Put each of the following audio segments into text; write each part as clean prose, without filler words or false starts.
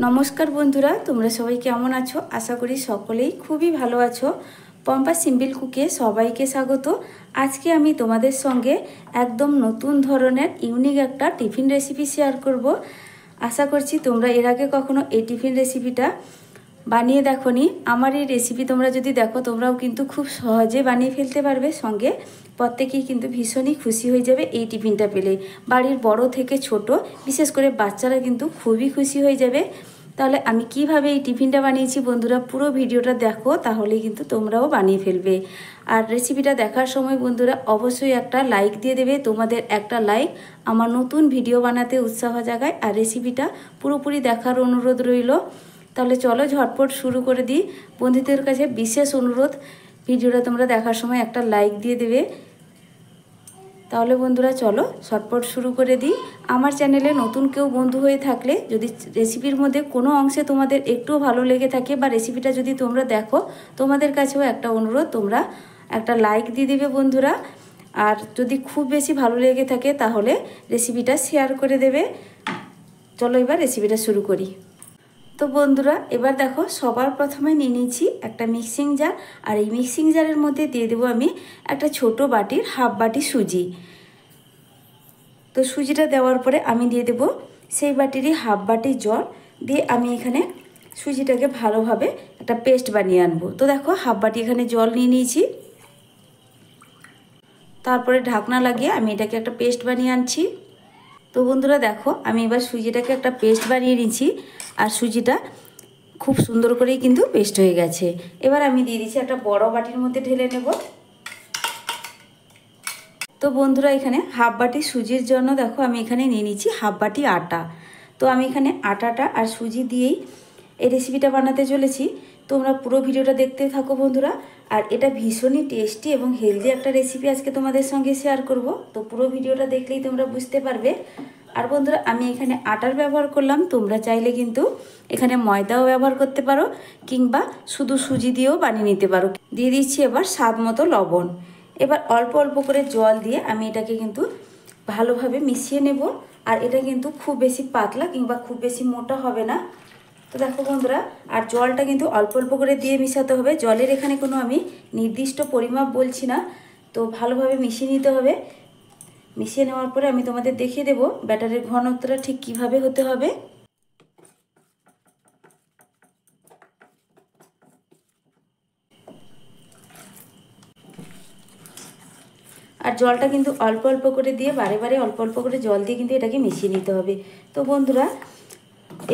নমস্কার বন্ধুরা, তোমরা সবাই কেমন আছো? আশা করি সকলেই খুবই ভালো আছো। পম্পা সিম্পল কুকে সবাইকে স্বাগত। আজকে আমি তোমাদের সঙ্গে একদম নতুন ধরনের ইউনিক একটা টিফিন রেসিপি শেয়ার করব। আশা করছি তোমরা এর আগে কখনো এই টিফিন রেসিপিটা বানিয়ে দেখোনি। আমার এই রেসিপি তোমরা যদি দেখো, তোমরাও কিন্তু খুব সহজে বানিয়ে ফেলতে পারবে। সঙ্গে প্রত্যেকেই কিন্তু ভীষণই খুশি হয়ে যাবে এই টিফিনটা পেলে। বাড়ির বড় থেকে ছোট, বিশেষ করে বাচ্চারা কিন্তু খুবই খুশি হয়ে যাবে। তাহলে আমি কিভাবে এই টিফিনটা বানিয়েছি বন্ধুরা, পুরো ভিডিওটা দেখো, তাহলে কিন্তু তোমরাও বানিয়ে ফেলবে। আর রেসিপিটা দেখার সময় বন্ধুরা অবশ্যই একটা লাইক দিয়ে দেবে। তোমাদের একটা লাইক আমার নতুন ভিডিও বানাতে উৎসাহ জাগায়। আর রেসিপিটা পুরোপুরি দেখার অনুরোধ রইল। তাহলে চলো ঝটপট শুরু করে দিই। বন্ধুদের কাছে বিশেষ অনুরোধ, ভিডিওটা তোমরা দেখার সময় একটা লাইক দিয়ে দেবে। তাহলে বন্ধুরা চলো ঝটপট শুরু করে দিই। আমার চ্যানেলে নতুন কেউ বন্ধু হয়ে থাকলে, যদি রেসিপির মধ্যে কোনো অংশে তোমাদের একটুও ভালো লেগে থাকে বা রেসিপিটা যদি তোমরা দেখো, তোমাদের কাছেও একটা অনুরোধ, তোমরা একটা লাইক দিয়ে দিবে বন্ধুরা। আর যদি খুব বেশি ভালো লেগে থাকে তাহলে রেসিপিটা শেয়ার করে দেবে। চলো এবার রেসিপিটা শুরু করি। তো বন্ধুরা এবার দেখো, সবার প্রথমে নিয়ে নিচ্ছি একটা মিক্সিং জার। আর এই মিক্সিং জারের মধ্যে দিয়ে দেবো আমি একটা ছোট বাটির হাফ বাটি সুজি। তো সুজিটা দেওয়ার পরে আমি দিয়ে দেবো সেই বাটিরই হাফ বাটি জল দিয়ে আমি এখানে সুজিটাকে ভালোভাবে একটা পেস্ট বানিয়ে আনবো। তো দেখো হাফ বাটি এখানে জল নিয়ে নিয়েছি। তারপরে ঢাকনা লাগিয়ে আমি এটাকে একটা পেস্ট বানিয়ে আনছি। তো বন্ধুরা দেখো, আমি এবার সুজিটাকে একটা পেস্ট বানিয়ে নিয়েছি। আর সুজিটা খুব সুন্দর করেই কিন্তু পেস্ট হয়ে গেছে। এবার আমি দিয়ে দিচ্ছি একটা বড় বাটির মধ্যে ঢেলে নেব। তো বন্ধুরা এখানে হাফ বাটি সুজির জন্য দেখো আমি এখানে নিয়ে নিচ্ছি হাফ বাটি আটা। তো আমি এখানে আটাটা আর সুজি দিয়েই এই রেসিপিটা বানাতে চলেছি। তোমরা পুরো ভিডিওটা দেখতে থাকো বন্ধুরা। আর এটা ভীষণই টেস্টি এবং হেলদি একটা রেসিপি আজকে তোমাদের সঙ্গে শেয়ার করব। তো পুরো ভিডিওটা দেখলেই তোমরা বুঝতে পারবে। আর বন্ধুরা আমি এখানে আটার ব্যবহার করলাম, তোমরা চাইলে কিন্তু এখানে ময়দাও ব্যবহার করতে পারো, কিংবা শুধু সুজি দিয়েও বানিয়ে নিতে পারো। দিয়ে দিচ্ছি এবার স্বাদ মতো লবণ। এবার অল্প অল্প করে জল দিয়ে আমি এটাকে কিন্তু ভালোভাবে মিশিয়ে নেব। আর এটা কিন্তু খুব বেশি পাতলা কিংবা খুব বেশি মোটা হবে না। তো দেখো বন্ধুরা, আর জলটা কিন্তু অল্প অল্প করে দিয়ে মিশাতে হবে। জলের এখানে কোনো আমি নির্দিষ্ট পরিমাপ বলছি না। তো ভালোভাবে মিশিয়ে নিতে হবে। মিশিয়ে নেওয়ার পরে আমি তোমাদের দেখিয়ে দেবো ব্যাটারের ঘনত্বটা ঠিক কিভাবে হতে হবে। আর জলটা কিন্তু অল্প অল্প করে দিয়ে বারে বারে অল্প অল্প করে জল দিয়ে কিন্তু এটাকে মিশিয়ে নিতে হবে। তো বন্ধুরা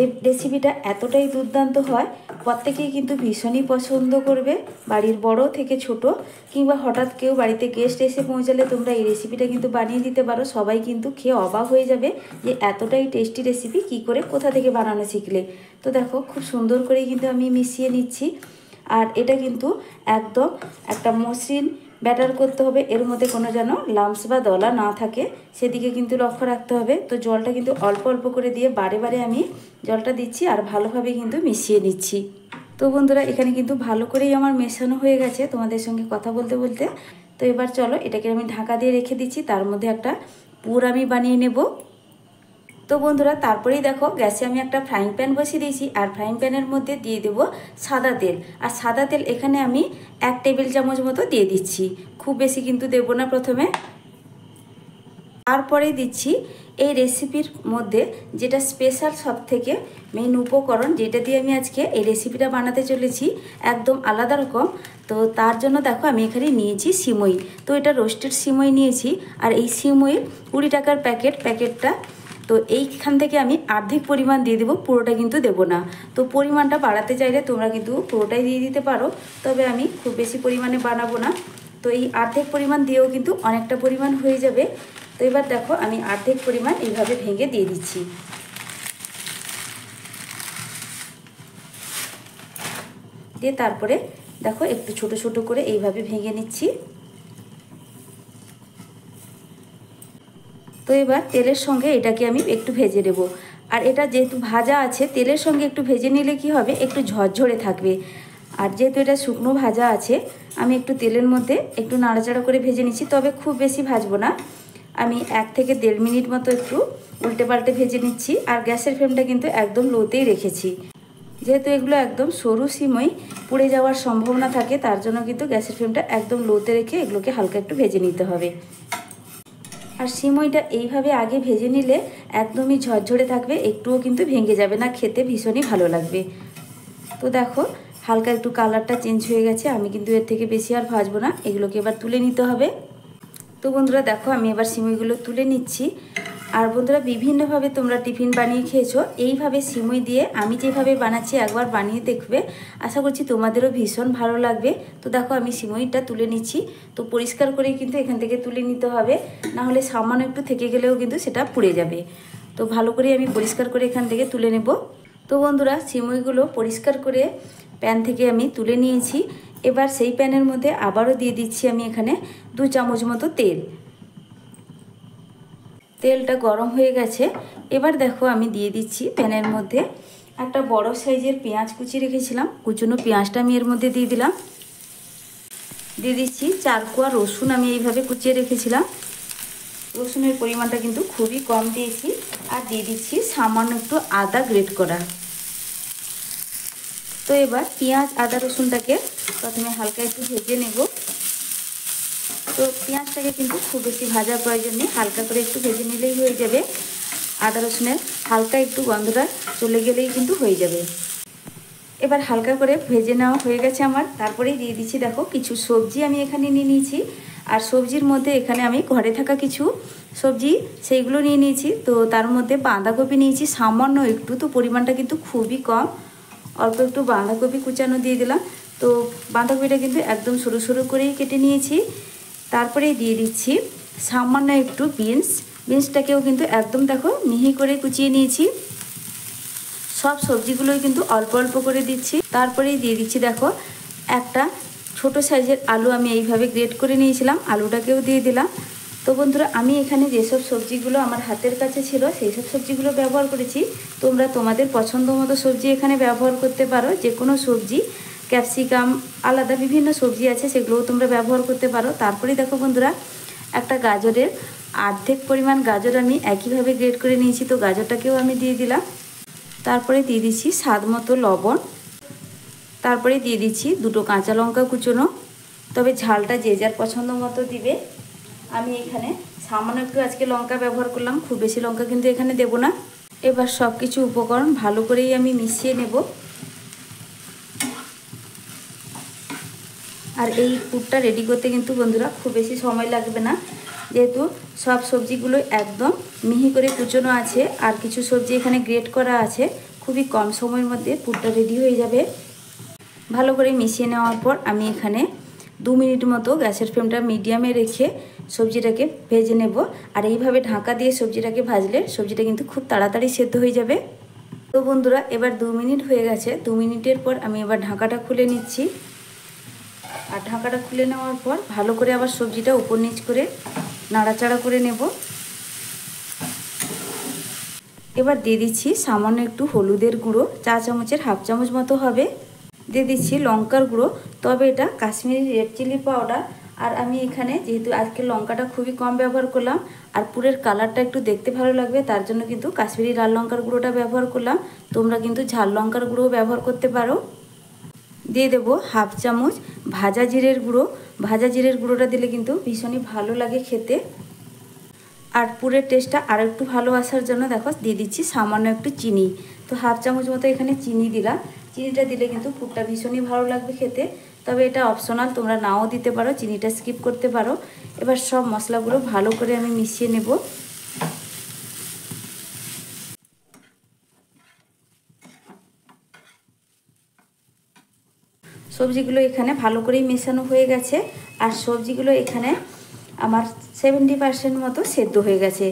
এই রেসিপিটা এতটাই দুর্দান্ত হয়, প্রত্যেকেই কিন্তু ভীষণই পছন্দ করবে। বাড়ির বড় থেকে ছোট, কিংবা হঠাৎ কেউ বাড়িতে গেস্ট এসে পৌঁছালে তোমরা এই রেসিপিটা কিন্তু বানিয়ে দিতে পারো। সবাই কিন্তু খেয়ে অবাক হয়ে যাবে যে এতটাই টেস্টি রেসিপি কী করে, কোথা থেকে বানানো শিখলে। তো দেখো খুব সুন্দর করেই কিন্তু আমি মিশিয়ে নিচ্ছি। আর এটা কিন্তু একদম একটা মসৃণ ব্যাটার করতে হবে। এর মধ্যে কোনো যেন লাম্পস বা দলা না থাকে, সেদিকে কিন্তু লক্ষ্য রাখতে হবে। তো জলটা কিন্তু অল্প অল্প করে দিয়ে বারে বারে আমি জলটা দিচ্ছি আর ভালোভাবে কিন্তু মিশিয়ে নিচ্ছি। তো বন্ধুরা এখানে কিন্তু ভালো করেই আমার মেশানো হয়ে গেছে তোমাদের সঙ্গে কথা বলতে বলতে। তো এবার চলো এটাকে আমি ঢাকা দিয়ে রেখে দিচ্ছি। তার মধ্যে একটা পুর আমি বানিয়ে নেব। তো বন্ধুরা তারপরেই দেখো গ্যাসে আমি একটা ফ্রাইং প্যান বসিয়ে দিয়েছি। আর ফ্রাইং প্যানের মধ্যে দিয়ে দেব সাদা তেল। আর সাদা তেল এখানে আমি 1 টেবিল চামচ মতো দিয়ে দিচ্ছি, খুব বেশি কিন্তু দেব না প্রথমে। তারপরে দিচ্ছি এই রেসিপির মধ্যে যেটা স্পেশাল সব থেকে মেন উপকরণ, যেটা দিয়ে আমি আজকে এই রেসিপিটা বানাতে চলেছি, একদম আলাদা রকম। তো তার জন্য দেখো আমি এখানে নিয়েছি সিমই। তো এটা রোস্টেড সিমই নিয়েছি। আর এই সিমই 20 টাকার প্যাকেটটা। তো এইখান থেকে আমি অর্ধেক পরিমাণ দিয়ে দেবো, পুরোটা কিন্তু দেবো না। তো পরিমাণটা বাড়াতে চাইলে তোমরা কিন্তু পুরোটাই দিয়ে দিতে পারো, তবে আমি খুব বেশি পরিমাণে বানাবো না। তো এই অর্ধেক পরিমাণ দিয়েও কিন্তু অনেকটা পরিমাণ হয়ে যাবে। তো এবার দেখো আমি অর্ধেক পরিমাণ এইভাবে ভেঙে দিয়ে দিচ্ছি। দিয়ে তারপরে দেখো একটু ছোট ছোট করে এইভাবে ভেঙে নিচ্ছি। তো এবার তেলের সঙ্গে এটাকে আমি একটু ভেজে নেব। আর এটা যেহেতু ভাজা আছে, তেলের সঙ্গে একটু ভেজে নিলে কি হবে, একটু ঝরঝরে থাকবে। আর যেহেতু এটা শুকনো ভাজা আছে, আমি একটু তেলের মধ্যে একটু নাড়াচাড়া করে ভেজে নিচ্ছি, তবে খুব বেশি ভাজবো না। আমি 1 থেকে 1.5 মিনিট মতো একটু উল্টে পাল্টে ভেজে নিচ্ছি। আর গ্যাসের ফ্লেমটা কিন্তু একদম লোতেই রেখেছি, যেহেতু এগুলো একদম সরু সিমই পুড়ে যাওয়ার সম্ভাবনা থাকে, তার জন্য কিন্তু গ্যাসের ফ্লেমটা একদম লোতে রেখে এগুলোকে হালকা একটু ভেজে নিতে হবে। আর সিমইটা এইভাবে আগে ভেজে নিলে একদমই ঝরঝরে থাকবে, একটুও কিন্তু ভেঙে যাবে না, খেতে ভীষণই ভালো লাগবে। তো দেখো হালকা একটু কালারটা চেঞ্জ হয়ে গেছে, আমি কিন্তু এর থেকে বেশি আর ভাজবো না, এগুলোকে এবার তুলে নিতে হবে। তো বন্ধুরা দেখো আমি এবার সিমইগুলো তুলে নিচ্ছি। আর বন্ধুরা বিভিন্নভাবে তোমরা টিফিন বানিয়ে খেয়েছো, এইভাবে সিমই দিয়ে আমি যেভাবে বানাচ্ছি একবার বানিয়ে দেখবে, আশা করছি তোমাদেরও ভীষণ ভালো লাগবে। তো দেখো আমি সিমইটা তুলে নিচ্ছি। তো পরিষ্কার করেই কিন্তু এখান থেকে তুলে নিতে হবে, না হলে সামান্য একটু থেকে গেলেও কিন্তু সেটা পুড়ে যাবে। তো ভালো করে আমি পরিষ্কার করে এখান থেকে তুলে নেব। তো বন্ধুরা সিমইগুলো পরিষ্কার করে প্যান থেকে আমি তুলে নিয়েছি। এবার সেই প্যানের মধ্যে আবারও দিয়ে দিচ্ছি আমি এখানে 2 চামচ মতো তেল। তেলটা গরম হয়ে গেছে। এবার দেখো আমি দিয়ে দিচ্ছি প্যানের মধ্যে একটা বড় সাইজের পেঁয়াজ কুচি রেখেছিলাম, কুচনো পেঁয়াজটা আমি এর মধ্যে দিয়ে দিলাম। দিয়ে দিচ্ছি 4 কোয়া রসুন, আমি এইভাবে কুচিয়ে রেখেছিলাম। রসুনের পরিমাণটা কিন্তু খুবই কম দিয়েছি। আর দিয়ে দিচ্ছি সামান্য একটু আদা গ্রেট করা। তো এবার পেঁয়াজ আদা রসুনটাকে প্রথমে হালকা একটু ভেজে নেব। তো পেঁয়াজটাকে কিন্তু খুব বেশি ভাজার প্রয়োজন নেই, হালকা করে একটু ভেজে নিলেই হয়ে যাবে। আদা রসুনের হালকা একটু গন্ধটা চলে গেলেই কিন্তু হয়ে যাবে। এবার হালকা করে ভেজে নেওয়া হয়ে গেছে আমার। তারপরেই দিয়ে দিচ্ছি দেখো কিছু সবজি আমি এখানে নিয়ে নিয়েছি। আর সবজির মধ্যে এখানে আমি ঘরে থাকা কিছু সবজি সেইগুলো নিয়ে নিয়েছি। তো তার মধ্যে বাঁধাকপি নিয়েছি সামান্য একটু, তো পরিমাণটা কিন্তু খুবই কম, অল্প একটু বাঁধাকপি কুচানো দিয়ে দিলাম। তো বাঁধাকপিটা কিন্তু একদম সরু সরু করেই কেটে নিয়েছি। তারপরে দিয়ে দিচ্ছি সামান্য একটু বিনসটাকেও কিন্তু একদম দেখো মিহি করে কুচিয়ে নিয়েছি। সব সবজিগুলোই কিন্তু অল্প অল্প করে দিচ্ছি। তারপরেই দিয়ে দিচ্ছি দেখো একটা ছোট সাইজের আলু, আমি এইভাবে গ্রেট করে নিয়েছিলাম, আলুটাকেও দিয়ে দিলাম। তো বন্ধুরা আমি এখানে যেসব সবজিগুলো আমার হাতের কাছে ছিল সেই সব সবজিগুলো ব্যবহার করেছি। তোমরা তোমাদের পছন্দ মতো সবজি এখানে ব্যবহার করতে পারো, যে কোনো সবজি, ক্যাপসিকাম আলাদা বিভিন্ন সবজি আছে সেগুলোও তোমরা ব্যবহার করতে পারো। তারপরেই দেখো বন্ধুরা একটা গাজরের অর্ধেক পরিমাণ গাজর আমি একইভাবে গ্রেট করে নিয়েছি, তো গাজরটাকেও আমি দিয়ে দিলাম। তারপরে দিয়ে দিচ্ছি স্বাদ মতো লবণ। তারপরে দিয়ে দিচ্ছি 2টো কাঁচা লঙ্কা কুচোনো, তবে ঝালটা যে যার পছন্দ মতো দিবে। আমি এখানে সামান্য একটু আজকে লঙ্কা ব্যবহার করলাম, খুব বেশি লঙ্কা কিন্তু এখানে দেব না। এবার সব কিছু উপকরণ ভালো করেই আমি মিশিয়ে নেব। আর এই পুরটা রেডি করতে কিন্তু বন্ধুরা খুব বেশি সময় লাগবে না, যেহেতু সব সবজিগুলো একদম মিহি করে কুচোনো আছে আর কিছু সবজি এখানে গ্রেট করা আছে। খুবই কম সময়ের মধ্যে পুরটা রেডি হয়ে যাবে। ভালো করে মিশিয়ে নেওয়ার পর আমি এখানে 2 মিনিট মতো গ্যাসের ফ্লেমটা মিডিয়ামে রেখে সবজিটাকে ভেজে নেব। আর এইভাবে ঢাকা দিয়ে সবজিটাকে ভাজলে সবজিটা কিন্তু খুব তাড়াতাড়ি সেদ্ধ হয়ে যাবে। তো বন্ধুরা এবার 2 মিনিট হয়ে গেছে। 2 মিনিটের পর আমি এবার ঢাকাটা খুলে নিচ্ছি। আর ঢাকাটা খুলে নেওয়ার পর ভালো করে আবার সবজিটা উপর নিচ করে নাড়াচাড়া করে নেব। এবার দিয়ে দিচ্ছি সামান্য একটু হলুদের গুঁড়ো, 4 চামচের হাফ চামচ মতো হবে। দিয়ে দিচ্ছি লঙ্কার গুঁড়ো, তবে এটা কাশ্মীরি রেড চিলি পাউডার। আর আমি এখানে যেহেতু আজকে লঙ্কাটা খুবই কম ব্যবহার করলাম আর পুরের কালারটা একটু দেখতে ভালো লাগবে, তার জন্য কিন্তু কাশ্মীরি লাল লঙ্কার গুঁড়োটা ব্যবহার করলাম। তোমরা কিন্তু ঝাল লঙ্কার গুঁড়োও ব্যবহার করতে পারো। দিয়ে দেবো হাফ চামচ ভাজা জিরের গুঁড়ো। ভাজা জিরের গুঁড়োটা দিলে কিন্তু ভীষণই ভালো লাগে খেতে। আর পুরের টেস্টটা আর একটু ভালো আসার জন্য দেখো দিয়ে দিচ্ছি সামান্য একটু চিনি। তো হাফ চামচ মতো এখানে চিনি দিলাম। চিনিটা দিলে কিন্তু পুরটা ভীষণই ভালো লাগবে খেতে, তবে এটা অপশনাল, তোমরা নাও দিতে পারো, চিনিটা স্কিপ করতে পারো। এবার সব মশলাগুলো ভালো করে আমি মিশিয়ে নেব। সবজিগুলো এখানে ভালো করেই মেশানো হয়ে গেছে। আর সবজিগুলো এখানে আমার 70% মতো সেদ্ধ হয়ে গেছে।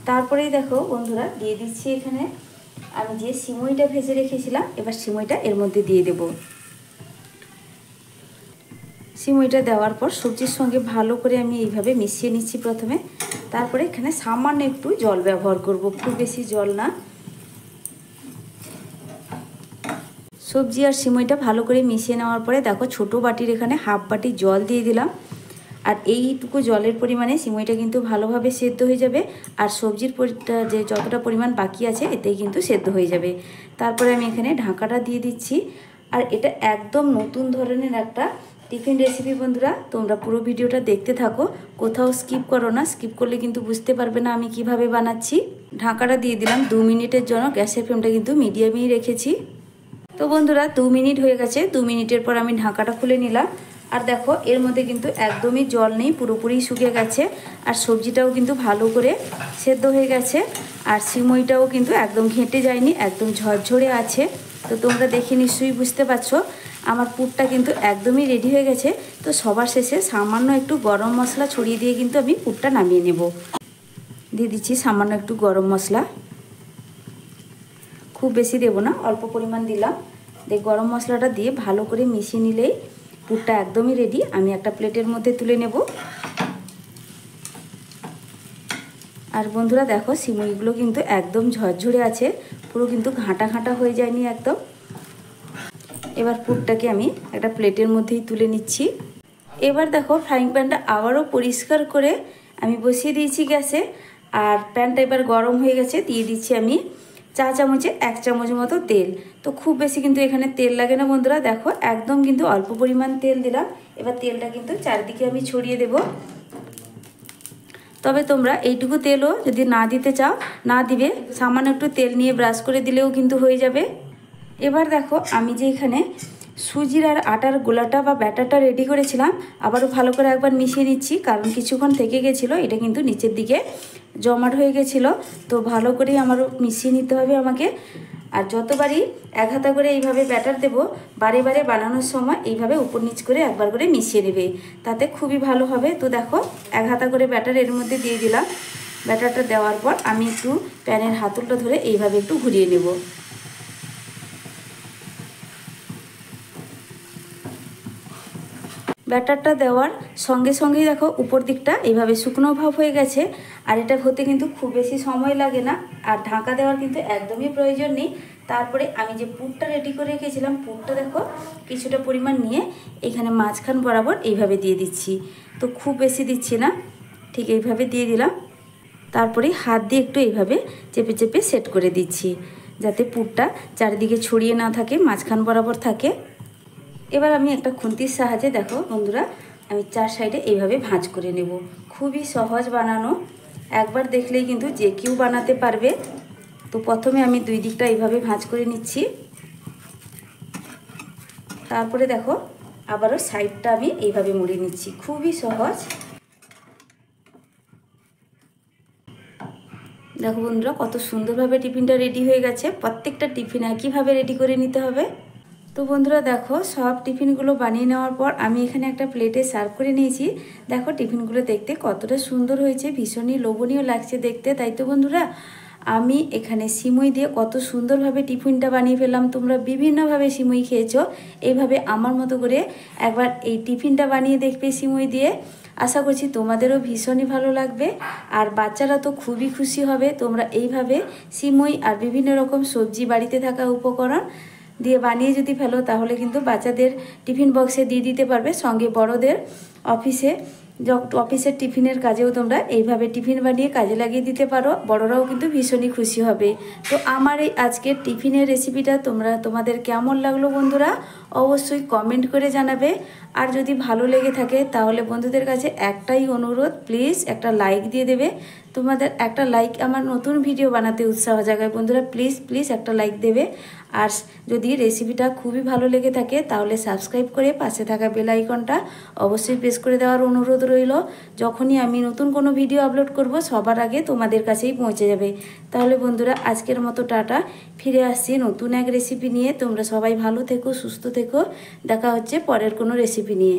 তারপরেই দেখো বন্ধুরা দিয়ে দিচ্ছি এখানে আমি যে সিমইটা ভেজে রেখেছিলাম, এবার সিমইটা এর মধ্যে দিয়ে দেব। সিমইটা দেওয়ার পর সবজির সঙ্গে ভালো করে আমি এইভাবে মিশিয়ে নিচ্ছি প্রথমে। তারপরে এখানে সামান্য একটু জল ব্যবহার করব, খুব বেশি জল না। সবজি আর সিমইটা ভালো করে মিশিয়ে নেওয়ার পরে দেখো ছোটো বাটির এখানে হাফ বাটি জল দিয়ে দিলাম। আর এইটুকু জলের পরিমাণে সিমইটা কিন্তু ভালোভাবে সেদ্ধ হয়ে যাবে, আর সবজির যে যতটা পরিমাণ বাকি আছে এতেই কিন্তু সেদ্ধ হয়ে যাবে। তারপরে আমি এখানে ঢাকাটা দিয়ে দিচ্ছি। আর এটা একদম নতুন ধরনের একটা টিফিন রেসিপি বন্ধুরা, তোমরা পুরো ভিডিওটা দেখতে থাকো, কোথাও স্কিপ করো না, স্কিপ করলে কিন্তু বুঝতে পারবে না আমি কিভাবে বানাচ্ছি। ঢাকাটা দিয়ে দিলাম 2 মিনিটের জন্য, গ্যাসের ফ্লেমটা কিন্তু মিডিয়ামেই রেখেছি। তো বন্ধুরা 2 মিনিট হয়ে গেছে, 2 মিনিটের পর আমি ঢাকাটা খুলে নিলাম। আর দেখো এর মধ্যে কিন্তু একদমই জল নেই, পুরোপুরি শুকিয়ে গেছে, আর সবজিটাও কিন্তু ভালো করে সেদ্ধ হয়ে গেছে, আর সিমইটাও কিন্তু একদম ঘেঁটে যায়নি, একদম ঝরঝরে আছে। তো তোমরা দেখে নিশ্চয়ই বুঝতে পারছো আমার পুরটা কিন্তু একদমই রেডি হয়ে গেছে। তো সবার শেষে সামান্য একটু গরম মশলা ছড়িয়ে দিয়ে কিন্তু আমি পুরটা নামিয়ে নেব। দিয়ে দিচ্ছি সামান্য একটু গরম মশলা, খুব বেশি দেব না, অল্প পরিমাণ দিলাম। দিয়ে গরম মশলাটা দিয়ে ভালো করে মিশিয়ে নিলেই পুরটা একদমই রেডি। আমি একটা প্লেটের মধ্যে তুলে নেব। আর বন্ধুরা দেখো সিমইগুলো কিন্তু একদম ঝরঝরে আছে, পুরো কিন্তু ঘাঁটা ঘাঁটা হয়ে যায়নি একদম। এবার পুরটাকে আমি একটা প্লেটের মধ্যেই তুলে নিচ্ছি। এবার দেখো ফ্রাইং প্যানটা আবারও পরিষ্কার করে আমি বসিয়ে দিয়েছি গ্যাসে, আর প্যানটা এবার গরম হয়ে গেছে। দিয়ে দিচ্ছি আমি চা চামচে 1 চামচ মতো তেল। তো খুব বেশি কিন্তু এখানে তেল লাগে না বন্ধুরা, দেখো একদম কিন্তু অল্প পরিমাণ তেল দিলাম। এবার তেলটা কিন্তু চারদিকে আমি ছড়িয়ে দেব। তবে তোমরা এইটুকু তেলও যদি না দিতে চাও না দিবে, সামান্য একটু তেল নিয়ে ব্রাশ করে দিলেও কিন্তু হয়ে যাবে। এবার দেখো আমি যে এখানে সুজির আর আটার গোলাটা বা ব্যাটারটা রেডি করেছিলাম, আবারও ভালো করে একবার মিশিয়ে নিচ্ছি, কারণ কিছুক্ষণ থেকে গেছিলো, এটা কিন্তু নিচের দিকে জমাট হয়ে গেছিলো। তো ভালো করেই আমারও মিশিয়ে নিতে হবে আমাকে। আর যতবারই 1 হাতা করে এইভাবে ব্যাটার দেবো, বারে বারে বানানোর সময় এইভাবে উপর নিচ করে একবার করে মিশিয়ে নেবে, তাতে খুবই ভালো হবে। তো দেখো 1 হাতা করে ব্যাটার এর মধ্যে দিয়ে দিলাম। ব্যাটারটা দেওয়ার পর আমি একটু প্যানের হাতলটা ধরে এইভাবে একটু ঘুরিয়ে নেব। ব্যাটারটা দেওয়ার সঙ্গে সঙ্গেই দেখো উপর দিকটা এইভাবে শুকনো ভাব হয়ে গেছে। আর এটা হতে কিন্তু খুব বেশি সময় লাগে না, আর ঢাকা দেওয়ার কিন্তু একদমই প্রয়োজন নেই। তারপরে আমি যে পুরটা রেডি করে রেখেছিলাম, পুরটা দেখো কিছুটা পরিমাণ নিয়ে এখানে মাঝখান বরাবর এইভাবে দিয়ে দিচ্ছি। তো খুব বেশি দিচ্ছি না, ঠিক এইভাবে দিয়ে দিলাম। তারপরে হাত দিয়ে একটু এইভাবে চেপে চেপে সেট করে দিচ্ছি, যাতে পুরটা চারিদিকে ছড়িয়ে না থাকে, মাঝখান বরাবর থাকে। এবার আমি একটা খুন্তির সাহায্যে দেখো বন্ধুরা আমি 4 সাইডে এইভাবে ভাঁজ করে নেব। খুবই সহজ বানানো, একবার দেখলেই কিন্তু যে কেউ বানাতে পারবে। তো প্রথমে আমি 2 দিকটা এইভাবে ভাঁজ করে নিচ্ছি। তারপরে দেখো আবারও সাইডটা আমি এইভাবে মুড়ে নিচ্ছি, খুবই সহজ। দেখো বন্ধুরা কত সুন্দরভাবে টিফিনটা রেডি হয়ে গেছে। প্রত্যেকটা টিফিন একইভাবে রেডি করে নিতে হবে। তো বন্ধুরা দেখো সব টিফিনগুলো বানিয়ে নেওয়ার পর আমি এখানে একটা প্লেটে সার্ভ করে নিয়েছি। দেখো টিফিনগুলো দেখতে কতটা সুন্দর হয়েছে, ভীষণই লোভনীয় লাগছে দেখতে, তাই তো বন্ধুরা আমি এখানে সিমই দিয়ে কত সুন্দরভাবে টিফিনটা বানিয়ে ফেললাম। তোমরা বিভিন্নভাবে সিমই খেয়েছো, এইভাবে আমার মতো করে একবার এই টিফিনটা বানিয়ে দেখবে সিমই দিয়ে। আশা করছি তোমাদেরও ভীষণই ভালো লাগবে, আর বাচ্চারা তো খুবই খুশি হবে। তোমরা এইভাবে সিমই আর বিভিন্ন রকম সবজি বাড়িতে থাকা উপকরণ দিয়ে বানিয়ে যদি ফেলো, তাহলে কিন্তু বাচ্চাদের টিফিন বক্সে দিয়ে দিতে পারবে, সঙ্গে বড়দের অফিসের টিফিনের কাজেও তোমরা এইভাবে টিফিন বানিয়ে কাজে লাগিয়ে দিতে পারো। বড়রাও কিন্তু ভীষণই খুশি হবে। তো আমার এই আজকের টিফিনের রেসিপিটা তোমাদের কেমন লাগলো বন্ধুরা, অবশ্যই কমেন্ট করে জানাবে। আর যদি ভালো লেগে থাকে তাহলে বন্ধুদের কাছে একটাই অনুরোধ, প্লিজ একটা লাইক দিয়ে দেবে। তোমাদের একটা লাইক আমার নতুন ভিডিও বানাতে উৎসাহ জাগায় বন্ধুরা, প্লিজ প্লিজ একটা লাইক দেবে। আর যদি রেসিপিটা খুবই ভালো লেগে থাকে তাহলে সাবস্ক্রাইব করে পাশে থাকা বেল আইকনটা অবশ্যই প্রেস করে দেওয়ার অনুরোধ রইল। যখনই আমি নতুন কোনো ভিডিও আপলোড করব সবার আগে তোমাদের কাছেই পৌঁছে যাবে। তাহলে বন্ধুরা আজকের মতো টাটা, ফিরে আসছি নতুন এক রেসিপি নিয়ে। তোমরা সবাই ভালো থেকো, সুস্থ থেকো, দেখা হচ্ছে পরের কোনো রেসিপি নিয়ে।